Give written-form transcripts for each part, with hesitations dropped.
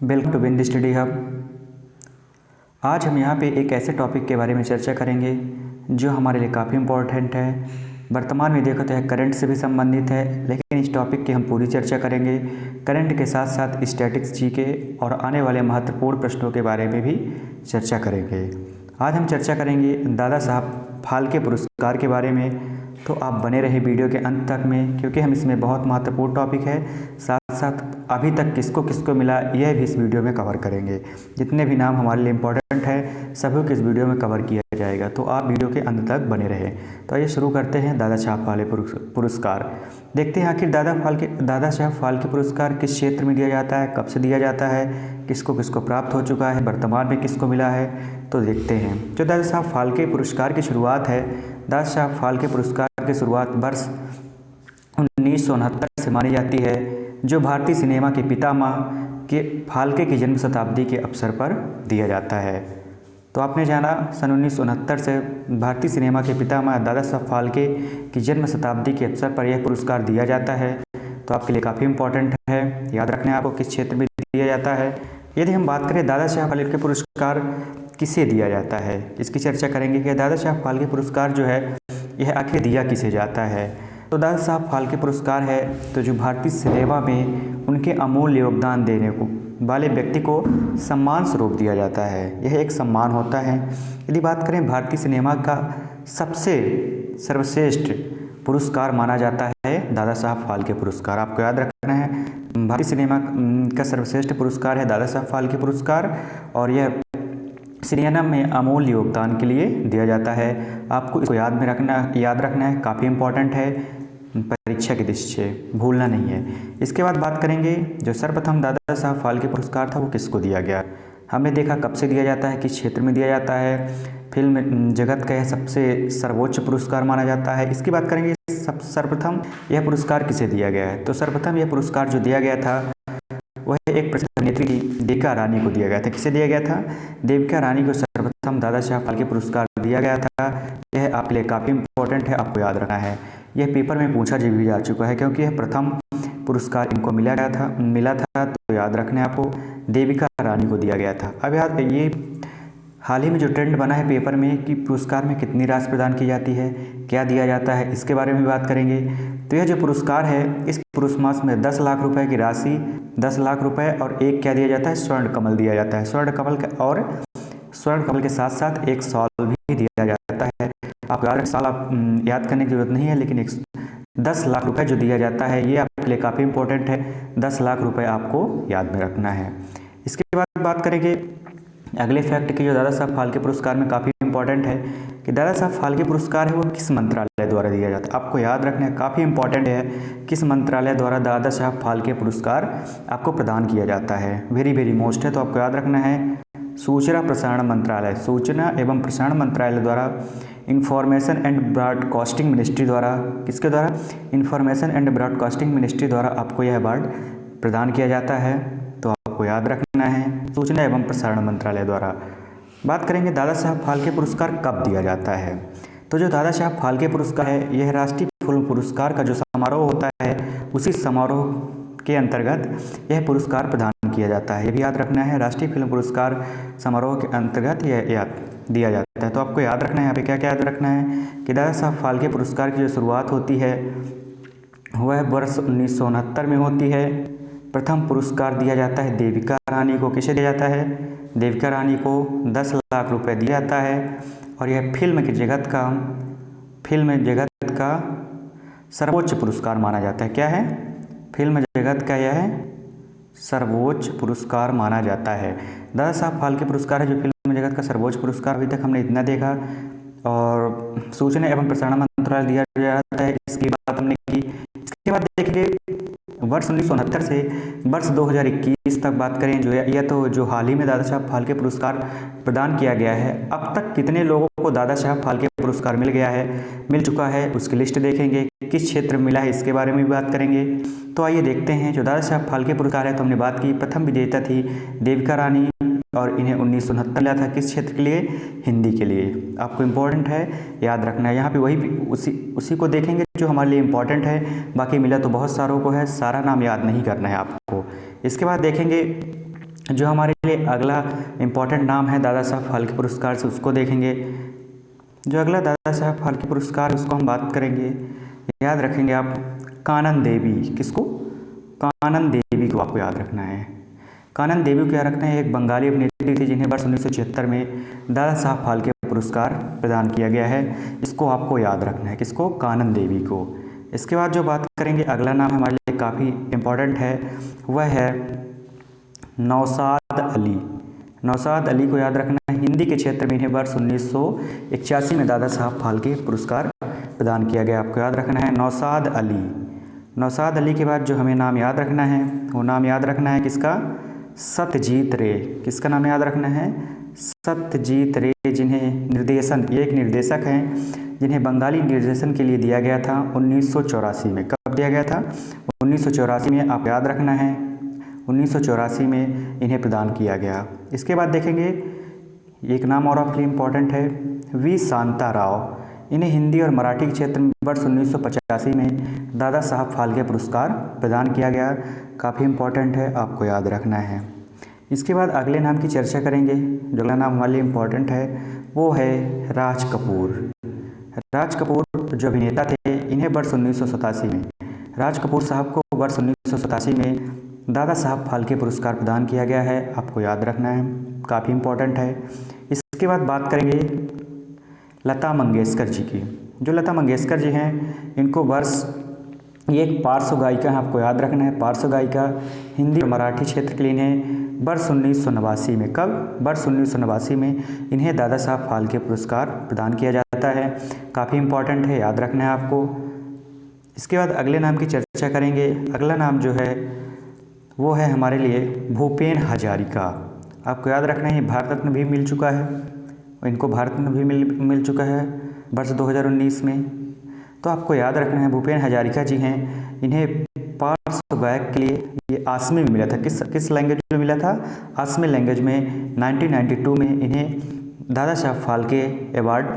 Welcome to Bind study hub. आज हम यहाँ पे एक ऐसे टॉपिक के बारे में चर्चा करेंगे जो हमारे लिए काफ़ी इम्पोर्टेंट है। वर्तमान में देखो तो यह करंट से भी संबंधित है, लेकिन इस टॉपिक की हम पूरी चर्चा करेंगे। करंट के साथ साथ स्टैटिक्स जीके और आने वाले महत्वपूर्ण प्रश्नों के बारे में भी चर्चा करेंगे। आज हम चर्चा करेंगे दादा साहब फाल्के पुरस्कार के बारे में। तो आप बने रहे वीडियो के अंत तक में, क्योंकि हम इसमें बहुत महत्वपूर्ण टॉपिक है। साथ साथ अभी तक किसको किसको मिला यह भी इस वीडियो में कवर करेंगे। जितने भी नाम हमारे लिए इम्पोर्टेंट है सभी को इस वीडियो में कवर किया जाएगा, तो आप वीडियो के अंत तक बने रहें। तो आइए शुरू करते हैं दादा साहब फाल्के पुरस्कार। देखते हैं आखिर दादा साहब फाल्के पुरस्कार किस क्षेत्र में दिया जाता है, कब से दिया जाता है, किसको किसको प्राप्त हो चुका है, वर्तमान में किसको मिला है। तो देखते हैं। जो दादा साहब फाल्के पुरस्कार की शुरुआत है, दादा साहब फाल्के पुरस्कार की शुरुआत वर्ष 1969 से मानी जाती है, जो भारतीय सिनेमा के पितामह के फाल्के की जन्म शताब्दी के अवसर पर दिया जाता है। तो आपने जाना सन 1969 से भारतीय सिनेमा के पितामह दादा साहब फाल्के की जन्म शताब्दी के अवसर पर यह पुरस्कार दिया जाता है। तो आपके लिए काफ़ी इम्पोर्टेंट है, याद रखना है आपको किस क्षेत्र में दिया जाता है। यदि हम बात करें दादा साहब फाल्के पुरस्कार किसे दिया जाता है, इसकी चर्चा करेंगे कि दादा साहब फाल्के पुरस्कार जो है यह आखिर दिया किसे जाता है। तो दादा साहब फाल्के पुरस्कार है तो जो भारतीय सिनेमा में उनके अमूल्य योगदान देने को वाले व्यक्ति को सम्मान स्वरूप दिया जाता है। यह एक सम्मान होता है। यदि बात करें भारतीय सिनेमा का सबसे सर्वश्रेष्ठ पुरस्कार माना जाता है दादा साहब फाल्के पुरस्कार। आपको याद रखना है भारतीय सिनेमा का सर्वश्रेष्ठ पुरस्कार है दादा साहब फाल्के पुरस्कार, और यह सिनेमा में अमूल्य योगदान के लिए दिया जाता है। आपको इसको याद रखना है, काफ़ी इम्पोर्टेंट है, परीक्षा की दृष्टि से भूलना नहीं है। इसके बाद बात करेंगे जो सर्वप्रथम दादा साहब फाल्के पुरस्कार था वो किसको दिया गया। हमने देखा कब से दिया जाता है, किस क्षेत्र में दिया जाता है। फिल्म जगत का यह सबसे सर्वोच्च पुरस्कार माना जाता है। इसकी बात करेंगे सर्वप्रथम यह पुरस्कार किसे दिया गया है। तो सर्वप्रथम यह पुरस्कार जो दिया गया था वह एक प्रसिद्ध अभिनेत्री देविका रानी को दिया गया था। किसे दिया गया था? देविका रानी को सर्वप्रथम दादा साहब फाल्के पुरस्कार दिया गया था। यह आपके लिए काफ़ी इम्पोर्टेंट है, आपको याद रखना है। यह पेपर में पूछा भी जा चुका है, क्योंकि यह प्रथम पुरस्कार इनको मिला था। तो याद रखना है आपको, देविका रानी को दिया गया था। अब याद ये हाल ही में जो ट्रेंड बना है पेपर में कि पुरस्कार में कितनी राशि प्रदान की जाती है, क्या दिया जाता है, इसके बारे में बात करेंगे। तो यह जो पुरस्कार है इस पुरस्कार में 10 लाख रुपए की राशि, 10 लाख रुपए और एक क्या दिया जाता है, स्वर्ण कमल दिया जाता है। स्वर्ण कमल के साथ साथ एक शॉल भी दिया जाता है। आप याद करने की जरूरत नहीं है, लेकिन 10 लाख रुपए जो दिया जाता है ये आपके लिए काफ़ी इंपॉर्टेंट है। 10 लाख रुपए आपको याद में रखना है। इसके बाद बात करेंगे अगले फैक्ट की, जो दादा साहब फाल्के पुरस्कार में काफ़ी इंपॉर्टेंट है कि दादा साहब फाल्के पुरस्कार है वो किस मंत्रालय द्वारा दिया जाता है। आपको याद रखना है, काफ़ी इंपॉर्टेंट है, किस मंत्रालय द्वारा दादा साहब फाल्के पुरस्कार आपको प्रदान किया जाता है। वेरी वेरी मोस्ट है, तो आपको याद रखना है सूचना एवं प्रसारण मंत्रालय द्वारा, इंफॉर्मेशन एंड ब्रॉडकास्टिंग मिनिस्ट्री द्वारा, किसके द्वारा? इंफॉर्मेशन एंड ब्रॉडकास्टिंग मिनिस्ट्री द्वारा आपको यह अवार्ड प्रदान किया जाता है। तो आपको याद रखना है सूचना एवं प्रसारण मंत्रालय द्वारा। बात करेंगे दादा साहब फाल्के पुरस्कार कब दिया जाता है। तो जो दादा साहब फाल्के पुरस्कार है यह राष्ट्रीय फिल्म पुरस्कार का जो समारोह होता है उसी समारोह के अंतर्गत यह पुरस्कार प्रदान किया जाता है। ये भी याद रखना है, राष्ट्रीय फिल्म पुरस्कार समारोह के अंतर्गत यह दिया जाता है। तो आपको याद रखना है यहाँ पे क्या क्या याद रखना है कि दादा साहब फाल्के पुरस्कार की जो शुरुआत होती है वह वर्ष 1969 में होती है। प्रथम पुरस्कार दिया जाता है देविका रानी को। किसे दिया जाता है? देविका रानी को 10 लाख रुपए दिया जाता है, और यह फिल्म जगत का सर्वोच्च पुरस्कार माना जाता है। क्या है? फिल्म जगत का यह सर्वोच्च पुरस्कार माना जाता है। दादा साहब फाल्के पुरस्कार है जो फिल्म जगत का सर्वोच्च पुरस्कार। अभी तक हमने इतना देखा, और सूचना एवं प्रसारण मंत्रालय दिया जाता है, इसकी बात हमने की। इसके बाद देखेंगे वर्ष 1969 से वर्ष 2021 तक बात करें, जो हाल ही में दादा साहब फाल्के पुरस्कार प्रदान किया गया है। अब तक कितने लोगों को दादा साहब फाल्के पुरस्कार मिल चुका है उसकी लिस्ट देखेंगे। किस क्षेत्र में मिला है इसके बारे में भी बात करेंगे। तो आइए देखते हैं। जो दादा साहब फाल्के पुरस्कार है तो हमने बात की, प्रथम विजेता थी देविका रानी, और इन्हें 1969 मिला था। किस क्षेत्र के लिए? हिंदी के लिए। आपको इम्पोर्टेंट है, याद रखना है। यहाँ पे उसी को देखेंगे जो हमारे लिए इम्पोर्टेंट है। बाकी मिला तो बहुत सारों को है, सारा नाम याद नहीं करना है आपको। इसके बाद देखेंगे जो हमारे लिए अगला इम्पॉर्टेंट नाम है दादा साहब फाल्के पुरस्कार से, उसको देखेंगे। जो अगला दादा साहब फाल्के पुरस्कार उसको हम बात करेंगे, याद रखेंगे आप कानन देवी। किसको? कानन देवी को आपको याद रखना है। कानन देवी को याद रखना है, एक बंगाली अभिनेत्री थी जिन्हें वर्ष 1976 में दादा साहब फाल्के पुरस्कार प्रदान किया गया है। इसको आपको याद रखना है, किसको? कानन देवी को। इसके बाद जो बात करेंगे, अगला नाम हमारे लिए काफ़ी इम्पोर्टेंट है, वह है नौशाद अली। नौशाद अली को याद रखना है, हिंदी के क्षेत्र में इन्हें वर्ष 1981 में दादा साहब फाल्के पुरस्कार प्रदान किया गया। आपको याद रखना है नौशाद अली। नौशाद अली के बाद जो हमें नाम याद रखना है, वो नाम याद रखना है किसका? सत्यजीत रे। किसका नाम याद रखना है? सत्यजीत रे, जिन्हें निर्देशन, ये एक निर्देशक हैं जिन्हें बंगाली निर्देशन के लिए दिया गया था 1984 में। कब दिया गया था? 1984 में। आप याद रखना है 1984 में इन्हें प्रदान किया गया। इसके बाद देखेंगे एक नाम और आपके लिए इम्पोर्टेंट है, वी शांता राव। इन्हें हिंदी और मराठी के क्षेत्र में वर्ष 1985 में दादा साहब फाल्के पुरस्कार प्रदान किया गया। काफ़ी इम्पोर्टेंट है, आपको याद रखना है। इसके बाद अगले नाम की चर्चा करेंगे। जो अगला नाम हमारे लिए इम्पोर्टेंट है वो है राज कपूर। राज कपूर जो अभिनेता थे, इन्हें वर्ष 1987 में, राज कपूर साहब को वर्ष 1987 में दादा साहब फाल्के पुरस्कार प्रदान किया गया है। आपको याद रखना है, काफ़ी इम्पोर्टेंट है। इसके बाद बात करेंगे लता मंगेशकर जी की। जो लता मंगेशकर जी हैं, इनको वर्ष, ये एक पार्श्व गायिका है, आपको याद रखना है, पार्श्व गायिका। हिंदी और मराठी क्षेत्र के लिए इन्हें वर्ष 1989 में, कब? वर्ष 1989 में इन्हें दादा साहब फाल्के पुरस्कार प्रदान किया जाता है। काफ़ी इम्पोर्टेंट है, याद रखना है आपको। इसके बाद अगले नाम की चर्चा करेंगे। अगला नाम जो है वो है हमारे लिए भूपेन हजारिका। आपको याद रखना है, भारत रत्न भी मिल चुका है, इनको भारत रत्न भी मिल चुका है वर्ष 2019 में। तो आपको याद रखना है भूपेन हजारिका जी हैं, इन्हें पार्श्व गायक के लिए ये आसमी में मिला था। किस लैंग्वेज में मिला था? आसमी लैंग्वेज में 1992 में इन्हें दादा साहब फाल्के अवार्ड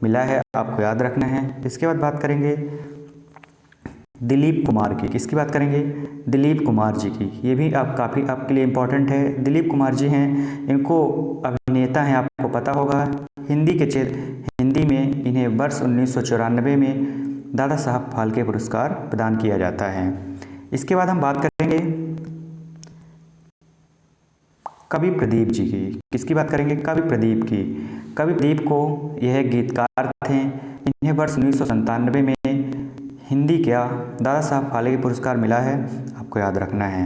मिला है। आपको याद रखना है। इसके बाद बात करेंगे दिलीप कुमार की। किसकी बात करेंगे? दिलीप कुमार जी की। ये भी काफ़ी आपके लिए इम्पोर्टेंट है। दिलीप कुमार जी हैं, इनको अभिनेता हैं, आपको पता होगा। हिंदी में इन्हें वर्ष 1994 में दादा साहब फाल्के पुरस्कार प्रदान किया जाता है। इसके बाद हम बात करेंगे कवि प्रदीप जी की। किसकी बात करेंगे? कवि प्रदीप की। कवि प्रदीप को यह गीतकार थे, इन्हें वर्ष 1997 में हिंदी का दादा साहब फाल्के पुरस्कार मिला है। आपको याद रखना है।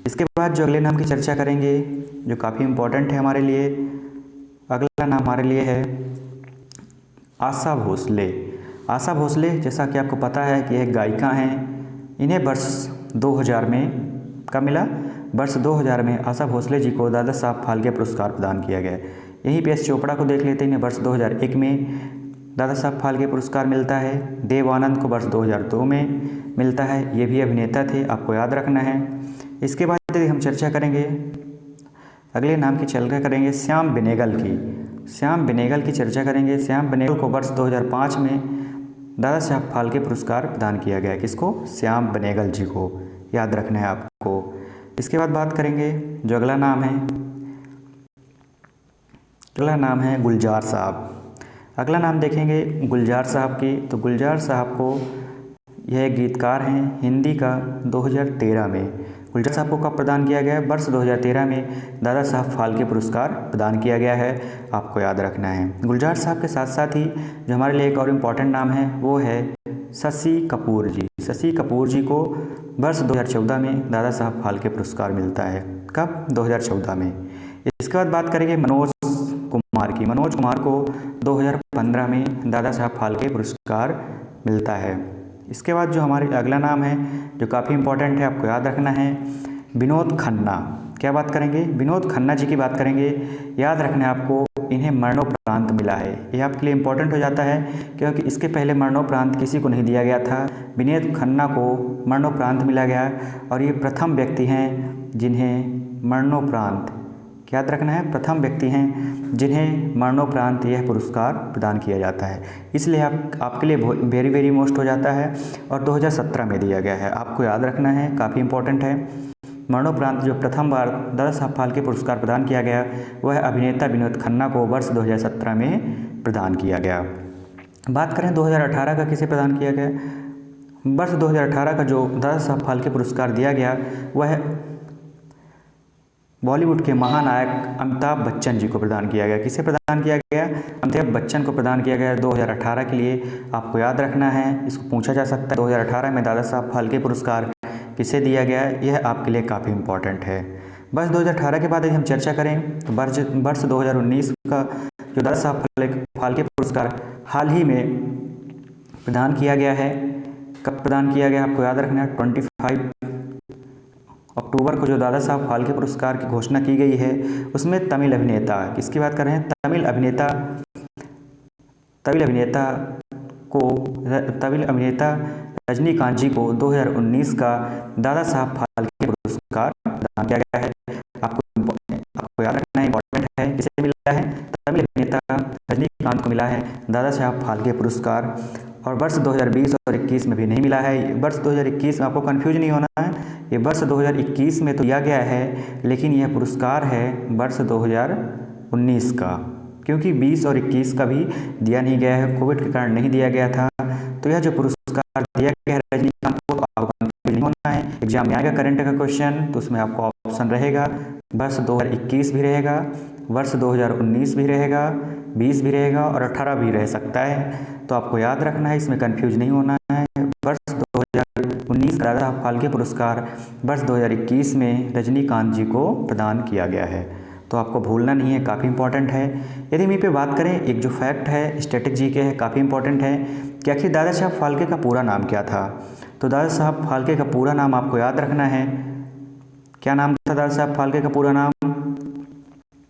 इसके बाद जो अगले नाम की चर्चा करेंगे, जो काफ़ी इम्पोर्टेंट है हमारे लिए, अगला नाम हमारे लिए है आशा भोसले। आशा भोसले, जैसा कि आपको पता है कि एक गायिका हैं, इन्हें वर्ष 2000 में कब मिला? वर्ष 2000 में आशा भोसले जी को दादा साहब फाल्के पुरस्कार प्रदान किया गया। यहीं पे एस चोपड़ा को देख लेते हैं, इन्हें वर्ष 2001 में दादा साहब फाल्के पुरस्कार मिलता है। देव आनंद को वर्ष 2002 में मिलता है, ये भी अभिनेता थे, आपको याद रखना है। इसके बाद यदि हम चर्चा करेंगे, अगले नाम की चर्चा करेंगे श्याम बेनेगल की। श्याम बेनेगल की चर्चा करेंगे। श्याम बेनेगल को वर्ष 2005 में दादा साहब फाल्के पुरस्कार प्रदान किया गया है। किसको? श्याम बेनेगल जी को, याद रखना है आपको। इसके बाद बात करेंगे जो अगला नाम है, अगला नाम है गुलजार साहब। अगला नाम देखेंगे गुलजार साहब की। तो गुलजार साहब को, यह एक गीतकार हैं हिंदी का। 2013 में गुलजार साहब को कब प्रदान किया गया है? वर्ष 2013 में दादा साहब फाल्के पुरस्कार प्रदान किया गया है। आपको याद रखना है। गुलजार साहब के साथ साथ ही जो हमारे लिए एक और इम्पॉर्टेंट नाम है वो है शशि कपूर जी। शशि कपूर जी को वर्ष 2014 में दादा साहब फाल्के पुरस्कार मिलता है। कब? 2014 में। इसके बाद बात करेंगे मनोज कुमार की। मनोज कुमार को 2015 में दादा साहब फाल्के पुरस्कार मिलता है। इसके बाद जो हमारे अगला नाम है जो काफ़ी इम्पोर्टेंट है, आपको याद रखना है, विनोद खन्ना। क्या बात करेंगे? विनोद खन्ना जी की बात करेंगे। याद रखना है आपको, इन्हें मरणोपरांत मिला है। ये आपके लिए इम्पोर्टेंट हो जाता है क्योंकि इसके पहले मरणोपरांत किसी को नहीं दिया गया था। विनोद खन्ना को मरणोपरांत मिला गया और ये प्रथम व्यक्ति हैं जिन्हें मरणोपरांत, याद रखना है, प्रथम व्यक्ति हैं जिन्हें मरणोपरांत यह पुरस्कार प्रदान किया जाता है। इसलिए आपके लिए वेरी वेरी मोस्ट हो जाता है और 2017 में दिया गया है। आपको याद रखना है, काफ़ी इम्पोर्टेंट है। मरणोपरांत जो प्रथम बार दादा साहब फाल्के पुरस्कार प्रदान किया गया वह अभिनेता विनोद खन्ना को वर्ष 2017 में प्रदान किया गया। बात करें 2018 का किसे प्रदान किया गया, वर्ष 2018 का जो दादा साहब फाल्के पुरस्कार दिया गया वह बॉलीवुड के महानायक अमिताभ बच्चन जी को प्रदान किया गया। किसे प्रदान किया गया, अमिताभ बच्चन को प्रदान किया गया 2018 के लिए। आपको याद रखना है, इसको पूछा जा सकता है 2018 में दादा साहब फाल्के पुरस्कार किसे दिया गया, यह आपके लिए काफ़ी इम्पोर्टेंट है। बस 2018 के बाद यदि हम चर्चा करें तो वर्ष 2019 का जो दादा साहब फाल्के पुरस्कार हाल ही में प्रदान किया गया है। कब प्रदान किया गया आपको याद रखना है, 25 अक्टूबर को जो दादा साहब फाल्के पुरस्कार की घोषणा की गई है उसमें तमिल अभिनेता, किसकी बात कर रहे हैं, तमिल अभिनेता रजनीकांत जी को 2019 का दादा साहब फाल्के पुरस्कार प्रदान किया गया है। आपको याद रखना इम्पोर्टेंट है, किसे मिला है, तमिल अभिनेता रजनीकांत को मिला है दादा साहब फाल्के पुरस्कार। और वर्ष 2020 और 21 में भी नहीं मिला है। वर्ष 2021 में आपको कंफ्यूज नहीं होना है, ये वर्ष 2021 में तो दिया गया है लेकिन यह पुरस्कार है वर्ष 2019 का, क्योंकि 20 और 21 का भी दिया नहीं गया है, कोविड के कारण नहीं दिया गया था। तो यह जो पुरस्कार दिया गया है रजनीकांत को, आपको कंफ्यूज नहीं होना है। एग्जाम में आएगा करंट का क्वेश्चन तो उसमें आपको ऑप्शन रहेगा, वर्ष 2021 भी रहेगा, वर्ष 2019 भी रहेगा, 20 भी रहेगा और 18 भी रह सकता है। तो आपको याद रखना है, इसमें कंफ्यूज नहीं होना है। वर्ष 2019 का दादा साहब फाल्के पुरस्कार वर्ष 2021 में रजनीकांत जी को प्रदान किया गया है, तो आपको भूलना नहीं है, काफ़ी इंपॉर्टेंट है। यदि हम पे बात करें, एक जो फैक्ट है स्टैटिक जी के है, काफ़ी इंपॉर्टेंट है कि आखिर दादा साहब फाल्के का पूरा नाम क्या था। तो दादा साहब फाल्के का पूरा नाम आपको याद रखना है, क्या नाम था दादा साहब फाल्के का पूरा नाम,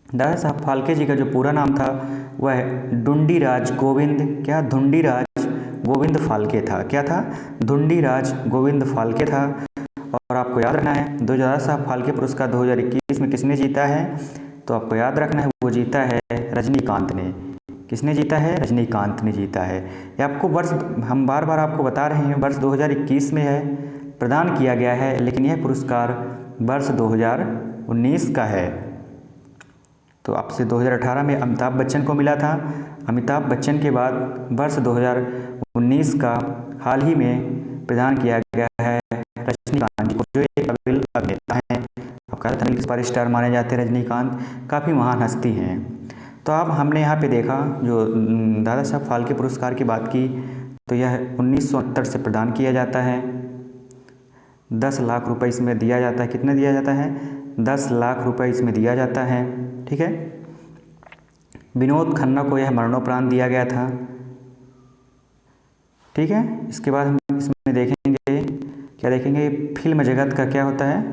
दादा साहब फाल्के जी का जो पूरा नाम था वह ढूंढीराज गोविंद फाल्के था। क्या था, ढूंढीराज गोविंद फाल्के था। और आपको याद रखना है दो दादा साहब फाल्के पुरस्कार 2021 में किसने जीता है, तो आपको याद रखना है वो जीता है रजनीकांत ने। किसने जीता है, रजनीकांत ने जीता है। ये आपको वर्ष हम बार बार आपको बता रहे हैं, वर्ष 2021 में है प्रदान किया गया है, लेकिन यह पुरस्कार वर्ष 2019 का है। तो आपसे 2018 में अमिताभ बच्चन को मिला था, अमिताभ बच्चन के बाद वर्ष 2019 का हाल ही में प्रदान किया गया है रजनीकांत जी को, जो एक तमिल अभिनेता हैं। आपका तमिल सुपरस्टार माने जाते हैं रजनीकांत, काफ़ी महान हस्ती हैं। तो अब हमने यहाँ पे देखा जो दादा साहब फाल्के पुरस्कार की बात की, तो यह 1969 से प्रदान किया जाता है। 10 लाख रुपए इसमें दिया जाता है। कितने दिया जाता है, 10 लाख रुपए इसमें दिया जाता है। ठीक है, विनोद खन्ना को यह मरणोपरांत दिया गया था। ठीक है, इसके बाद हम इसमें देखेंगे, क्या देखेंगे, फिल्म जगत का क्या होता है,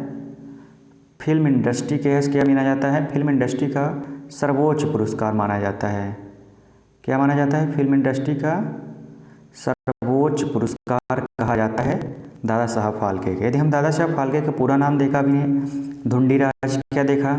फिल्म इंडस्ट्री के क्या माना जाता है, फिल्म इंडस्ट्री का सर्वोच्च पुरस्कार माना जाता है। क्या माना जाता है, फिल्म इंडस्ट्री का सर्वोच्च पुरस्कार कहा जाता है दादा साहब फाल्के के। यदि हम दादा साहब फाल्के का पूरा नाम देखा भी है, ढूंढीराज क्या देखा,